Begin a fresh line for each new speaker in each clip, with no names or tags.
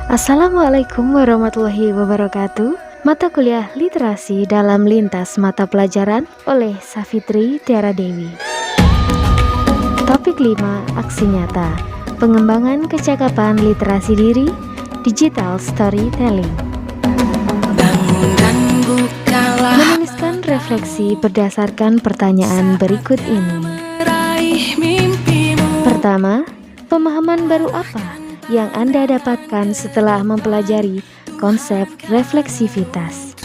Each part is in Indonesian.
Assalamualaikum warahmatullahi wabarakatuh. Mata kuliah literasi dalam lintas mata pelajaran oleh Safitri Tiara Dewi. Topik 5, aksi nyata. Pengembangan kecakapan literasi diri, digital storytelling. Menuliskan refleksi berdasarkan pertanyaan berikut ini. Pertama, pemahaman baru apa yang Anda dapatkan setelah mempelajari konsep refleksivitas?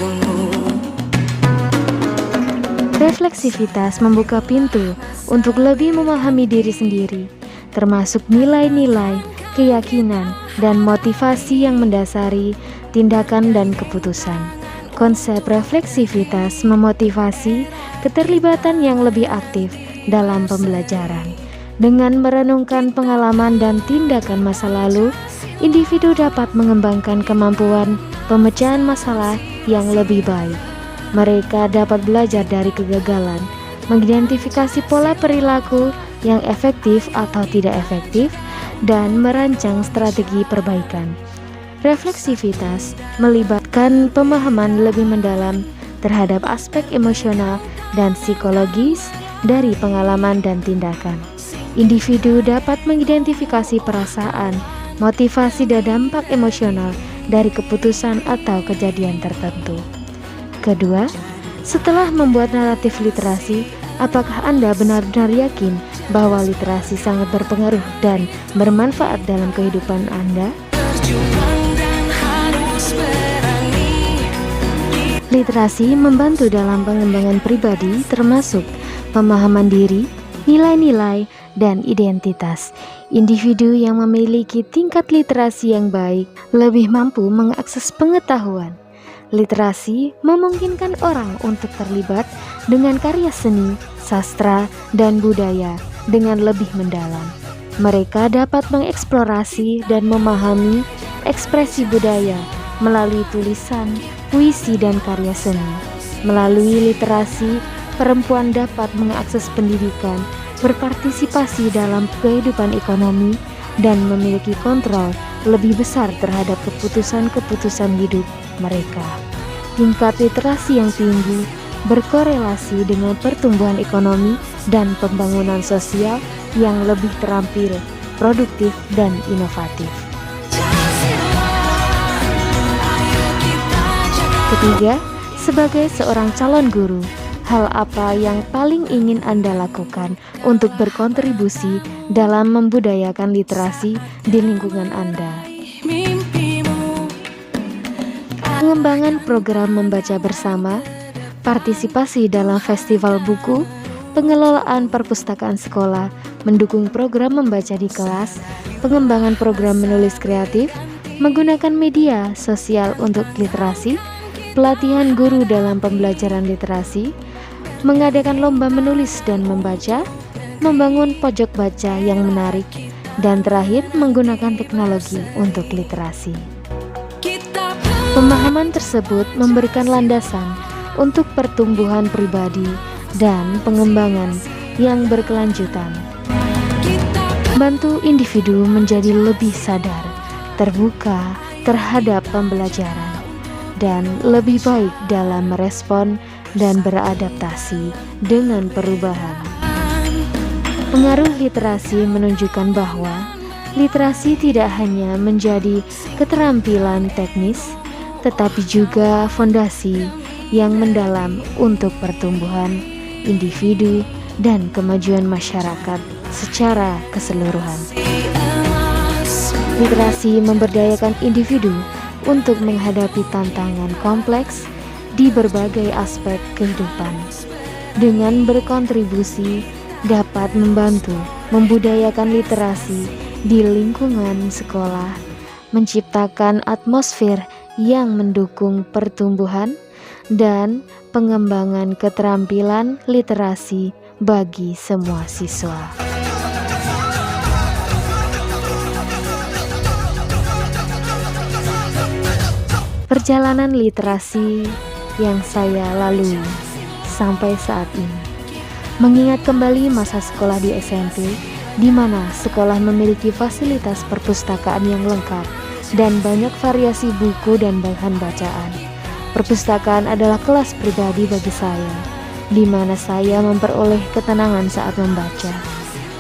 Refleksivitas membuka pintu untuk lebih memahami diri sendiri, termasuk nilai-nilai, keyakinan, dan motivasi yang mendasari tindakan dan keputusan. Konsep refleksivitas memotivasi keterlibatan yang lebih aktif dalam pembelajaran. Dengan merenungkan pengalaman dan tindakan masa lalu, individu dapat mengembangkan kemampuan pemecahan masalah yang lebih baik. Mereka dapat belajar dari kegagalan, mengidentifikasi pola perilaku yang efektif atau tidak efektif, dan merancang strategi perbaikan. Refleksivitas melibatkan pemahaman lebih mendalam terhadap aspek emosional dan psikologis dari pengalaman dan tindakan. Individu dapat mengidentifikasi perasaan, motivasi, dan dampak emosional dari keputusan atau kejadian tertentu. Kedua, setelah membuat naratif literasi, apakah Anda benar-benar yakin bahwa literasi sangat berpengaruh dan bermanfaat dalam kehidupan Anda? Literasi membantu dalam pengembangan pribadi, termasuk pemahaman diri, nilai-nilai, dan identitas. Individu yang memiliki tingkat literasi yang baik lebih mampu mengakses pengetahuan. Literasi memungkinkan orang untuk terlibat dengan karya seni, sastra, dan budaya dengan lebih mendalam. Mereka dapat mengeksplorasi dan memahami ekspresi budaya melalui tulisan, puisi, dan karya seni. Melalui literasi, perempuan dapat mengakses pendidikan, berpartisipasi dalam kehidupan ekonomi, dan memiliki kontrol lebih besar terhadap keputusan-keputusan hidup mereka. Tingkat literasi yang tinggi berkorelasi dengan pertumbuhan ekonomi dan pembangunan sosial yang lebih terampil, produktif, dan inovatif. Ketiga, sebagai seorang calon guru, hal apa yang paling ingin Anda lakukan untuk berkontribusi dalam membudayakan literasi di lingkungan Anda? Pengembangan program membaca bersama, partisipasi dalam festival buku, pengelolaan perpustakaan sekolah, mendukung program membaca di kelas, pengembangan program menulis kreatif, menggunakan media sosial untuk literasi, pelatihan guru dalam pembelajaran literasi, mengadakan lomba menulis dan membaca, membangun pojok baca yang menarik, dan terakhir menggunakan teknologi untuk literasi. Pemahaman tersebut memberikan landasan untuk pertumbuhan pribadi dan pengembangan yang berkelanjutan. Bantu individu menjadi lebih sadar, terbuka terhadap pembelajaran, dan lebih baik dalam merespon dan beradaptasi dengan perubahan. Pengaruh literasi menunjukkan bahwa literasi tidak hanya menjadi keterampilan teknis, tetapi juga fondasi yang mendalam untuk pertumbuhan individu dan kemajuan masyarakat secara keseluruhan. Literasi memberdayakan individu untuk menghadapi tantangan kompleks di berbagai aspek kehidupan. Dengan berkontribusi, dapat membantu membudayakan literasi di lingkungan sekolah, menciptakan atmosfer yang mendukung pertumbuhan dan pengembangan keterampilan literasi bagi semua siswa. Perjalanan literasi yang saya lalui sampai saat ini, mengingat kembali masa sekolah di SMP, di mana sekolah memiliki fasilitas perpustakaan yang lengkap dan banyak variasi buku dan bahan bacaan. Perpustakaan adalah kelas pribadi bagi saya, di mana saya memperoleh ketenangan saat membaca,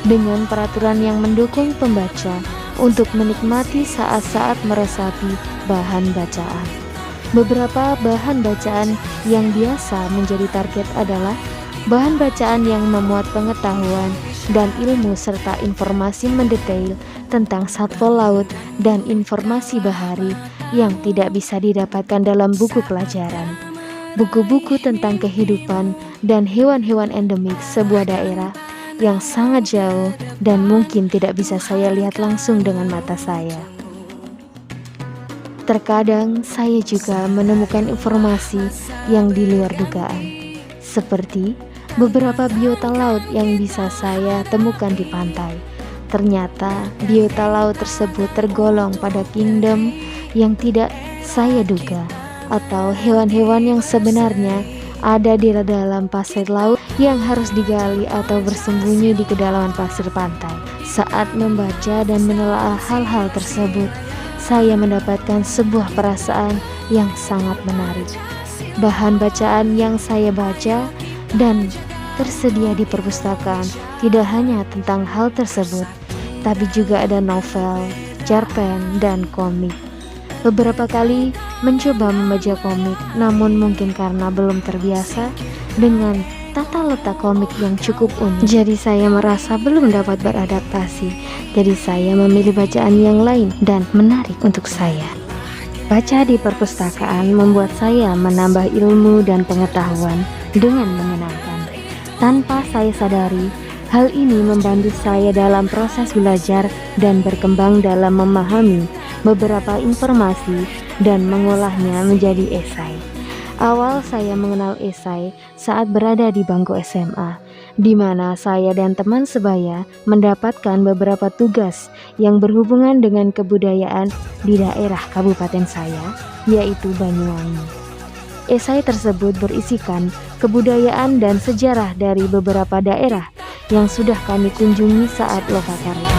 dengan peraturan yang mendukung pembaca untuk menikmati saat-saat meresapi bahan bacaan. Beberapa bahan bacaan yang biasa menjadi target adalah bahan bacaan yang memuat pengetahuan dan ilmu serta informasi mendetail tentang satwa laut dan informasi bahari yang tidak bisa didapatkan dalam buku pelajaran. Buku-buku tentang kehidupan dan hewan-hewan endemik sebuah daerah yang sangat jauh dan mungkin tidak bisa saya lihat langsung dengan mata saya. Terkadang saya juga menemukan informasi yang di luar dugaan, seperti beberapa biota laut yang bisa saya temukan di pantai. Ternyata biota laut tersebut tergolong pada kingdom yang tidak saya duga, atau hewan-hewan yang sebenarnya ada di dalam pasir laut yang harus digali atau bersembunyi di kedalaman pasir pantai. Saat membaca dan menelaah hal-hal tersebut, saya mendapatkan sebuah perasaan yang sangat menarik. Bahan bacaan yang saya baca dan tersedia di perpustakaan tidak hanya tentang hal tersebut, tapi juga ada novel, cerpen, dan komik. Beberapa kali mencoba membaca komik, namun mungkin karena belum terbiasa dengan tata letak komik yang cukup unik, jadi saya merasa belum dapat beradaptasi. Jadi saya memilih bacaan yang lain dan menarik untuk saya. Baca di perpustakaan membuat saya menambah ilmu dan pengetahuan dengan menyenangkan. Tanpa saya sadari, hal ini membantu saya dalam proses belajar dan berkembang dalam memahami beberapa informasi dan mengolahnya menjadi esai. Awal saya mengenal esai saat berada di bangku SMA, di mana saya dan teman sebaya mendapatkan beberapa tugas yang berhubungan dengan kebudayaan di daerah kabupaten saya, yaitu Banyuwangi. Esai tersebut berisikan kebudayaan dan sejarah dari beberapa daerah yang sudah kami kunjungi saat lokakarya.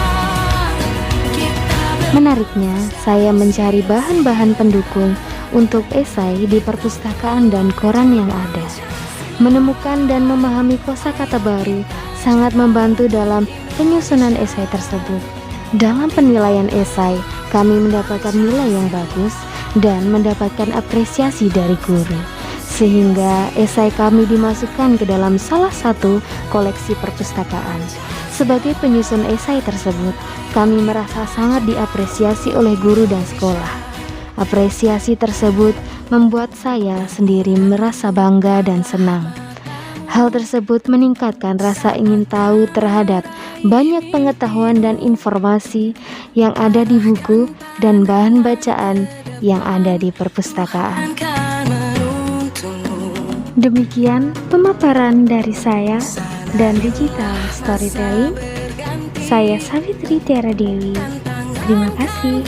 Menariknya, saya mencari bahan-bahan pendukung untuk esai di perpustakaan dan koran yang ada. Menemukan dan memahami kosakata baru sangat membantu dalam penyusunan esai tersebut. Dalam penilaian esai, kami mendapatkan nilai yang bagus dan mendapatkan apresiasi dari guru, sehingga esai kami dimasukkan ke dalam salah satu koleksi perpustakaan. Sebagai penyusun esai tersebut, kami merasa sangat diapresiasi oleh guru dan sekolah. Apresiasi tersebut membuat saya sendiri merasa bangga dan senang. Hal tersebut meningkatkan rasa ingin tahu terhadap banyak pengetahuan dan informasi yang ada di buku dan bahan bacaan yang ada di perpustakaan. Demikian pemaparan dari saya dan digital storytelling. Saya Savitri Tiara Dewi. Terima kasih.